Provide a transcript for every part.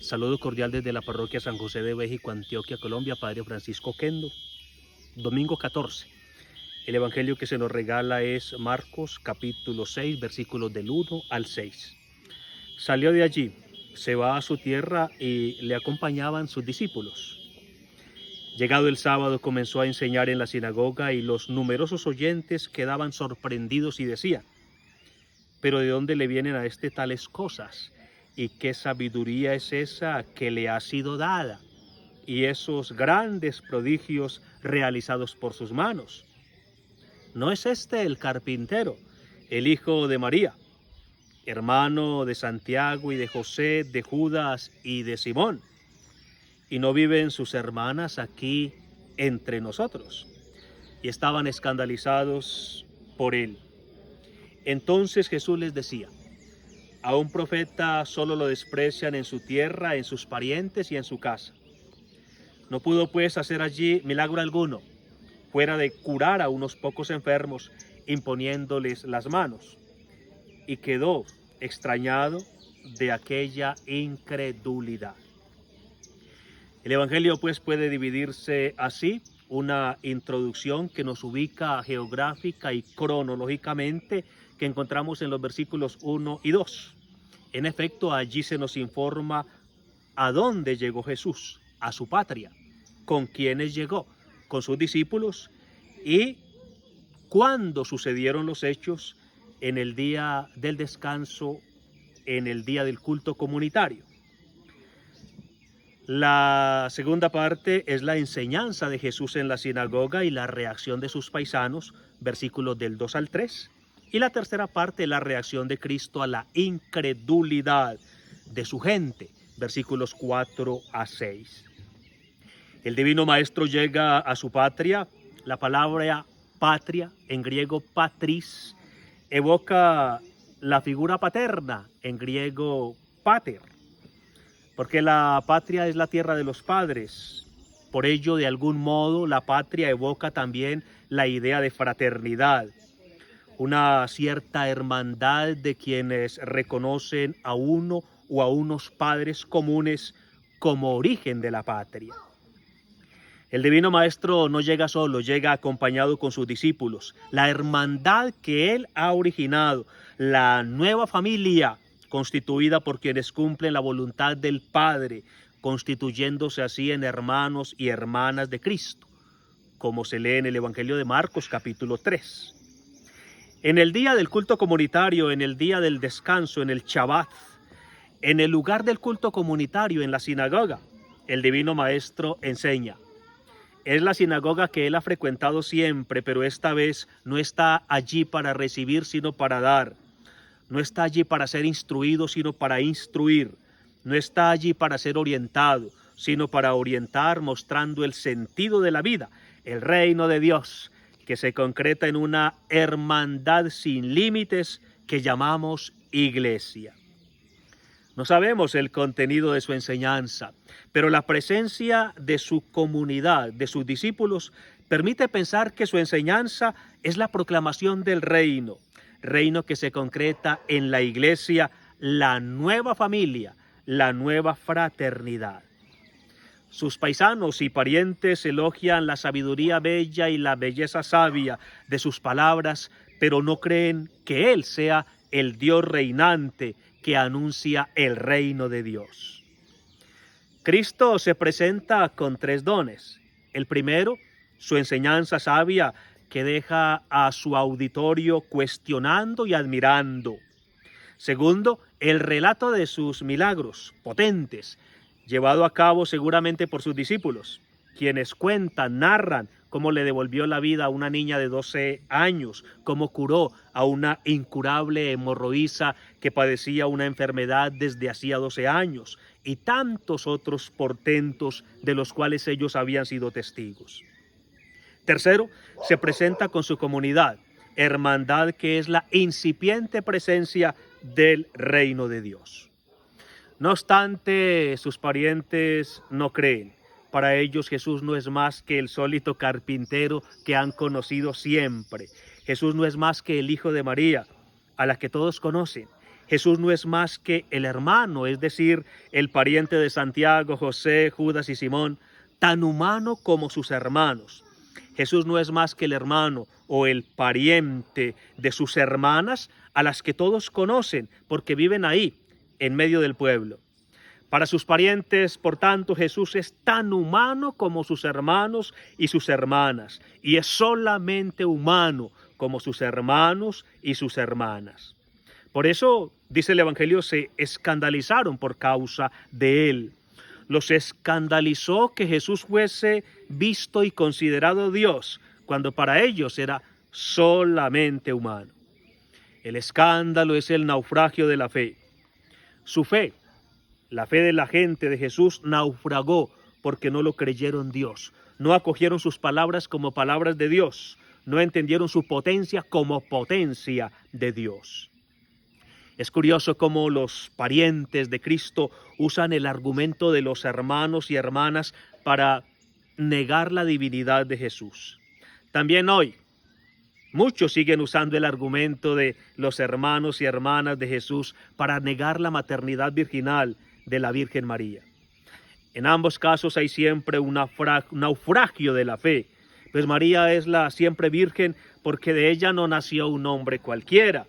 Saludo cordial desde la parroquia San José de México, Antioquia, Colombia, Padre Francisco Kendo. Domingo 14. El evangelio que se nos regala es Marcos capítulo 6, versículos del 1 al 6. Salió de allí, se va a su tierra y le acompañaban sus discípulos. Llegado el sábado comenzó a enseñar en la sinagoga y los numerosos oyentes quedaban sorprendidos y decían: ¿pero de dónde le vienen a este tales cosas? ¿Y qué sabiduría es esa que le ha sido dada? Y esos grandes prodigios realizados por sus manos. ¿No es este el carpintero, el hijo de María, hermano de Santiago y de José, de Judas y de Simón? ¿Y no viven sus hermanas aquí entre nosotros? Y estaban escandalizados por él. Entonces Jesús les decía: a un profeta solo lo desprecian en su tierra, en sus parientes y en su casa. No pudo pues hacer allí milagro alguno, fuera de curar a unos pocos enfermos, imponiéndoles las manos. Y quedó extrañado de aquella incredulidad. El evangelio pues puede dividirse así: una introducción que nos ubica geográfica y cronológicamente, que encontramos en los versículos 1 y 2. En efecto, allí se nos informa a dónde llegó Jesús, a su patria, con quienes llegó, con sus discípulos, y cuándo sucedieron los hechos en el día del descanso, en el día del culto comunitario. La segunda parte es la enseñanza de Jesús en la sinagoga y la reacción de sus paisanos, versículos del 2 al 3. Y la tercera parte es la reacción de Cristo a la incredulidad de su gente, versículos 4 a 6. El divino maestro llega a su patria. La palabra patria, en griego patris, evoca la figura paterna, en griego pater, porque la patria es la tierra de los padres. Por ello, de algún modo, la patria evoca también la idea de fraternidad, una cierta hermandad de quienes reconocen a uno o a unos padres comunes como origen de la patria. El divino maestro no llega solo, llega acompañado con sus discípulos. La hermandad que él ha originado, la nueva familia constituida por quienes cumplen la voluntad del Padre, constituyéndose así en hermanos y hermanas de Cristo, como se lee en el Evangelio de Marcos capítulo 3. En el día del culto comunitario, en el día del descanso, en el Shabbat, en el lugar del culto comunitario, en la sinagoga, el divino maestro enseña. Es la sinagoga que él ha frecuentado siempre, pero esta vez no está allí para recibir, sino para dar. No está allí para ser instruido, sino para instruir. No está allí para ser orientado, sino para orientar, mostrando el sentido de la vida, el reino de Dios, que se concreta en una hermandad sin límites que llamamos iglesia. No sabemos el contenido de su enseñanza, pero la presencia de su comunidad, de sus discípulos, permite pensar que su enseñanza es la proclamación del reino que se concreta en la iglesia, la nueva familia, la nueva fraternidad. Sus paisanos y parientes elogian la sabiduría bella y la belleza sabia de sus palabras, pero no creen que él sea el Dios reinante que anuncia el reino de Dios. Cristo se presenta con 3 dones. El primero, su enseñanza sabia que deja a su auditorio cuestionando y admirando. Segundo, el relato de sus milagros potentes, llevado a cabo seguramente por sus discípulos, quienes cuentan, narran cómo le devolvió la vida a una niña de 12 años, cómo curó a una incurable hemorroísa que padecía una enfermedad desde hacía 12 años, y tantos otros portentos de los cuales ellos habían sido testigos. Tercero, se presenta con su comunidad, hermandad que es la incipiente presencia del reino de Dios. No obstante, sus parientes no creen. Para ellos Jesús no es más que el sólido carpintero que han conocido siempre. Jesús no es más que el hijo de María, a la que todos conocen. Jesús no es más que el hermano, es decir, el pariente de Santiago, José, Judas y Simón, tan humano como sus hermanos. Jesús no es más que el hermano o el pariente de sus hermanas, a las que todos conocen porque viven ahí, en medio del pueblo. Para sus parientes, por tanto, Jesús es tan humano como sus hermanos y sus hermanas, y es solamente humano como sus hermanos y sus hermanas. Por eso, dice el Evangelio, se escandalizaron por causa de él. Los escandalizó que Jesús fuese visto y considerado Dios, cuando para ellos era solamente humano. El escándalo es el naufragio de la fe. Su fe, la fe de la gente de Jesús, naufragó porque no lo creyeron Dios. No acogieron sus palabras como palabras de Dios. No entendieron su potencia como potencia de Dios. Es curioso cómo los parientes de Cristo usan el argumento de los hermanos y hermanas para negar la divinidad de Jesús. También hoy, muchos siguen usando el argumento de los hermanos y hermanas de Jesús para negar la maternidad virginal de la Virgen María. En ambos casos hay siempre un naufragio de la fe, pues María es la siempre virgen porque de ella no nació un hombre cualquiera,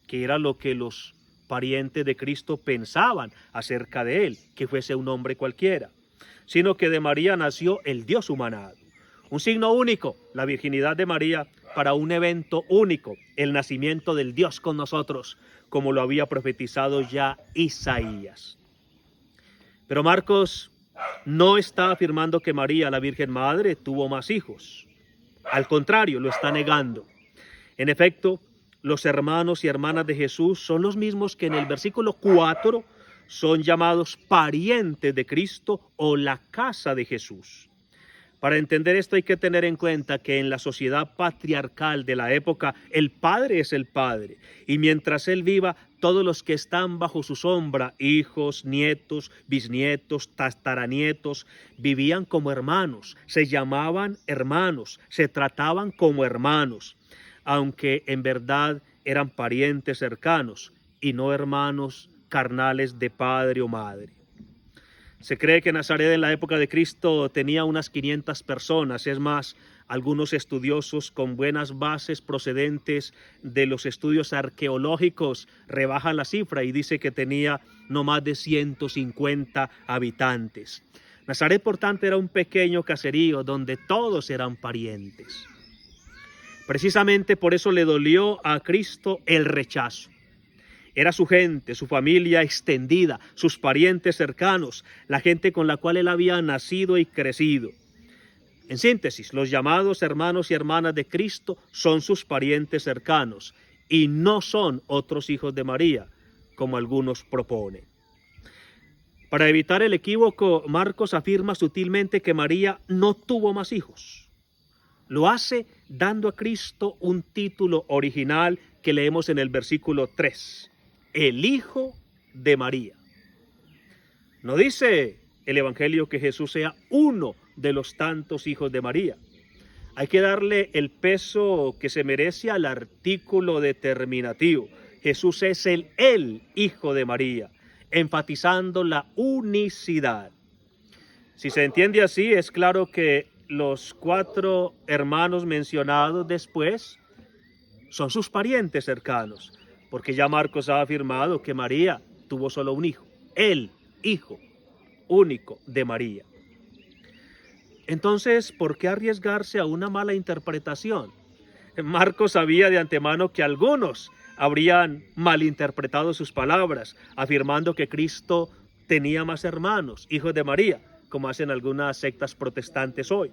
que era lo que los parientes de Cristo pensaban acerca de él, que fuese un hombre cualquiera, sino que de María nació el Dios humanado. Un signo único, la virginidad de María, para un evento único, el nacimiento del Dios con nosotros, como lo había profetizado ya Isaías. Pero Marcos no está afirmando que María, la Virgen Madre, tuvo más hijos. Al contrario, lo está negando. En efecto, los hermanos y hermanas de Jesús son los mismos que en el versículo 4 son llamados parientes de Cristo o la casa de Jesús. Para entender esto hay que tener en cuenta que en la sociedad patriarcal de la época el padre es el padre, y mientras él viva, todos los que están bajo su sombra, hijos, nietos, bisnietos, tataranietos, vivían como hermanos, se llamaban hermanos, se trataban como hermanos, aunque en verdad eran parientes cercanos y no hermanos carnales de padre o madre. Se cree que Nazaret en la época de Cristo tenía unas 500 personas. Es más, algunos estudiosos con buenas bases procedentes de los estudios arqueológicos rebajan la cifra y dice que tenía no más de 150 habitantes. Nazaret, por tanto, era un pequeño caserío donde todos eran parientes. Precisamente por eso le dolió a Cristo el rechazo. Era su gente, su familia extendida, sus parientes cercanos, la gente con la cual él había nacido y crecido. En síntesis, los llamados hermanos y hermanas de Cristo son sus parientes cercanos y no son otros hijos de María, como algunos proponen. Para evitar el equívoco, Marcos afirma sutilmente que María no tuvo más hijos. Lo hace dando a Cristo un título original que leemos en el versículo 3. El Hijo de María. No dice el Evangelio que Jesús sea uno de los tantos hijos de María. Hay que darle el peso que se merece al artículo determinativo. Jesús es el Hijo de María, enfatizando la unicidad. Si se entiende así, es claro que los 4 hermanos mencionados después son sus parientes cercanos, porque ya Marcos ha afirmado que María tuvo solo un hijo, el Hijo único de María. Entonces, ¿por qué arriesgarse a una mala interpretación? Marcos sabía de antemano que algunos habrían malinterpretado sus palabras, afirmando que Cristo tenía más hermanos, hijos de María, como hacen algunas sectas protestantes hoy.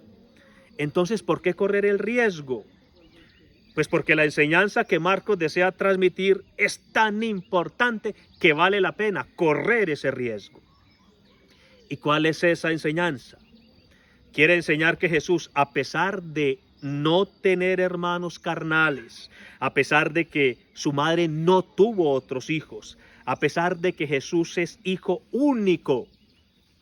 Entonces, ¿por qué correr el riesgo? Pues porque la enseñanza que Marcos desea transmitir es tan importante que vale la pena correr ese riesgo. ¿Y cuál es esa enseñanza? Quiere enseñar que Jesús, a pesar de no tener hermanos carnales, a pesar de que su madre no tuvo otros hijos, a pesar de que Jesús es hijo único,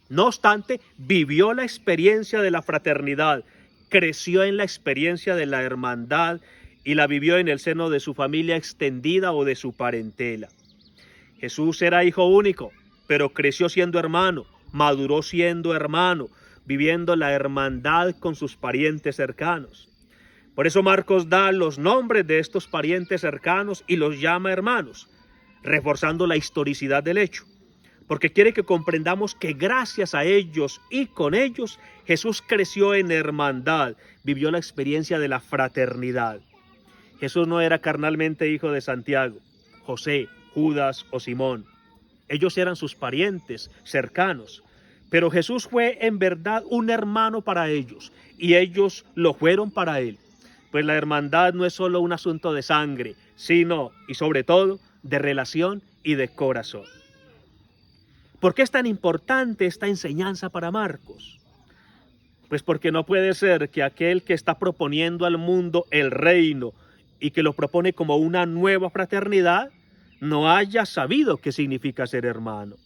no obstante, vivió la experiencia de la fraternidad, creció en la experiencia de la hermandad y la vivió en el seno de su familia extendida o de su parentela. Jesús era hijo único, pero creció siendo hermano, maduró siendo hermano, viviendo la hermandad con sus parientes cercanos. Por eso Marcos da los nombres de estos parientes cercanos y los llama hermanos, reforzando la historicidad del hecho, porque quiere que comprendamos que gracias a ellos y con ellos Jesús creció en hermandad, vivió la experiencia de la fraternidad. Jesús no era carnalmente hijo de Santiago, José, Judas o Simón. Ellos eran sus parientes cercanos, pero Jesús fue en verdad un hermano para ellos y ellos lo fueron para él. Pues la hermandad no es solo un asunto de sangre, sino y sobre todo de relación y de corazón. ¿Por qué es tan importante esta enseñanza para Marcos? Pues porque no puede ser que aquel que está proponiendo al mundo el reino y que lo propone como una nueva fraternidad no haya sabido qué significa ser hermano.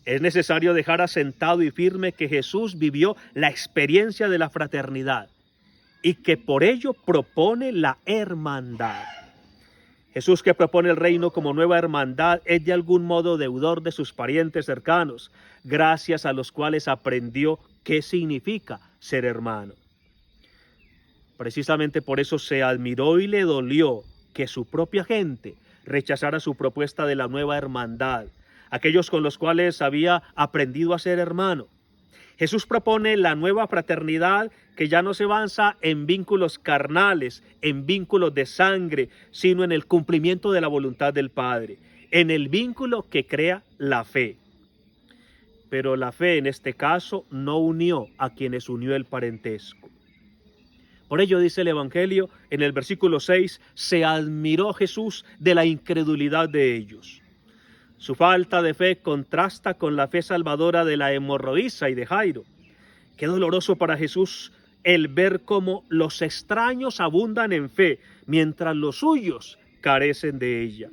Es necesario dejar asentado y firme que Jesús vivió la experiencia de la fraternidad y que por ello propone la hermandad. Jesús, que propone el reino como nueva hermandad, es de algún modo deudor de sus parientes cercanos, gracias a los cuales aprendió qué significa ser hermano. Precisamente por eso se admiró y le dolió que su propia gente rechazara su propuesta de la nueva hermandad, aquellos con los cuales había aprendido a ser hermano. Jesús propone la nueva fraternidad que ya no se basa en vínculos carnales, en vínculos de sangre, sino en el cumplimiento de la voluntad del Padre, en el vínculo que crea la fe. Pero la fe en este caso no unió a quienes unió el parentesco. Por ello dice el Evangelio en el versículo 6, se admiró Jesús de la incredulidad de ellos. Su falta de fe contrasta con la fe salvadora de la hemorroísa y de Jairo. Qué doloroso para Jesús el ver cómo los extraños abundan en fe, mientras los suyos carecen de ella.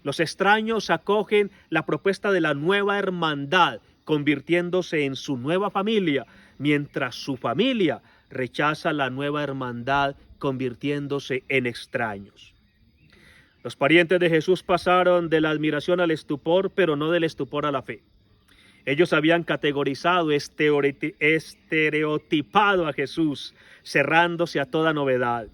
Los extraños acogen la propuesta de la nueva hermandad, convirtiéndose en su nueva familia, mientras su familia rechaza la nueva hermandad, convirtiéndose en extraños. Los parientes de Jesús pasaron de la admiración al estupor, pero no del estupor a la fe. Ellos habían categorizado, estereotipado a Jesús, cerrándose a toda novedad.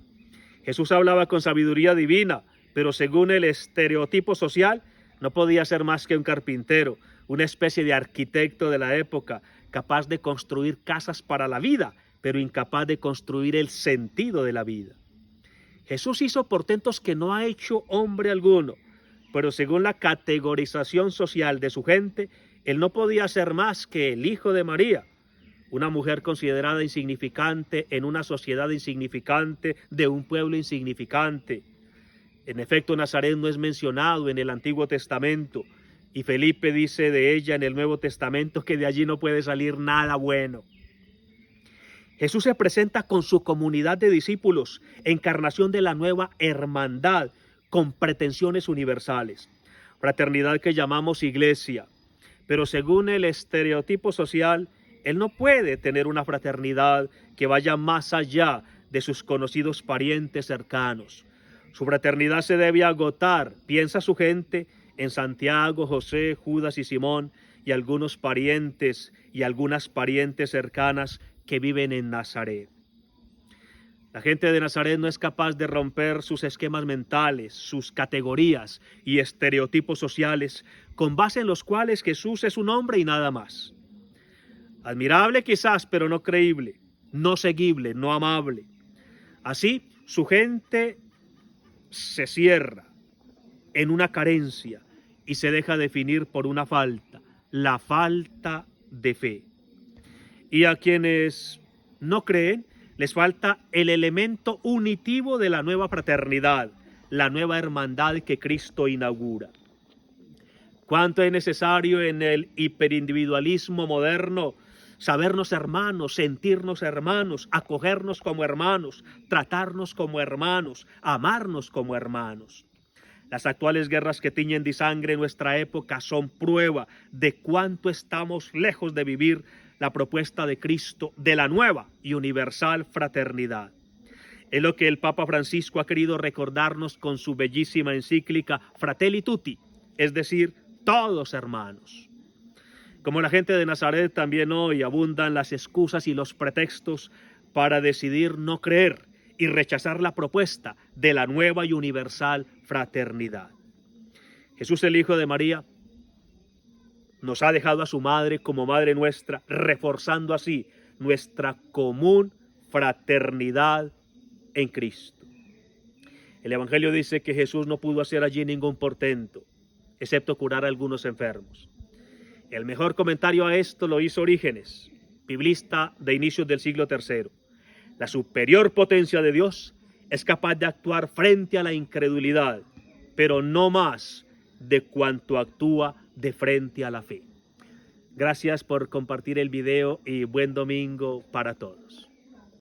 Jesús hablaba con sabiduría divina, pero según el estereotipo social, no podía ser más que un carpintero, una especie de arquitecto de la época, capaz de construir casas para la vida, pero incapaz de construir el sentido de la vida. Jesús hizo portentos que no ha hecho hombre alguno, pero según la categorización social de su gente, él no podía ser más que el hijo de María, una mujer considerada insignificante en una sociedad insignificante de un pueblo insignificante. En efecto, Nazaret no es mencionado en el Antiguo Testamento, y Felipe dice de ella en el Nuevo Testamento que de allí no puede salir nada bueno. Jesús se presenta con su comunidad de discípulos, encarnación de la nueva hermandad, con pretensiones universales. Fraternidad que llamamos iglesia. Pero según el estereotipo social, él no puede tener una fraternidad que vaya más allá de sus conocidos parientes cercanos. Su fraternidad se debe agotar, piensa su gente, en Santiago, José, Judas y Simón, y algunos parientes y algunas parientes cercanas que viven en Nazaret. La gente de Nazaret no es capaz de romper sus esquemas mentales, sus categorías y estereotipos sociales, con base en los cuales Jesús es un hombre y nada más. Admirable quizás, pero no creíble, no seguible, no amable. Así, su gente se cierra en una carencia y se deja definir por una falta, la falta de fe. Y a quienes no creen, les falta el elemento unitivo de la nueva fraternidad, la nueva hermandad que Cristo inaugura. ¿Cuánto es necesario en el hiperindividualismo moderno sabernos hermanos, sentirnos hermanos, acogernos como hermanos, tratarnos como hermanos, amarnos como hermanos? Las actuales guerras que tiñen de sangre nuestra época son prueba de cuánto estamos lejos de vivir la propuesta de Cristo de la nueva y universal fraternidad. Es lo que el Papa Francisco ha querido recordarnos con su bellísima encíclica Fratelli Tutti, es decir, todos hermanos. Como la gente de Nazaret, también hoy abundan las excusas y los pretextos para decidir no creer y rechazar la propuesta de la nueva y universal fraternidad. Jesús, el Hijo de María, nos ha dejado a su madre como madre nuestra, reforzando así nuestra común fraternidad en Cristo. El Evangelio dice que Jesús no pudo hacer allí ningún portento, excepto curar a algunos enfermos. El mejor comentario a esto lo hizo Orígenes, biblista de inicios del siglo III. La superior potencia de Dios es capaz de actuar frente a la incredulidad, pero no más de cuanto actúa de frente a la fe. Gracias por compartir el video y buen domingo para todos.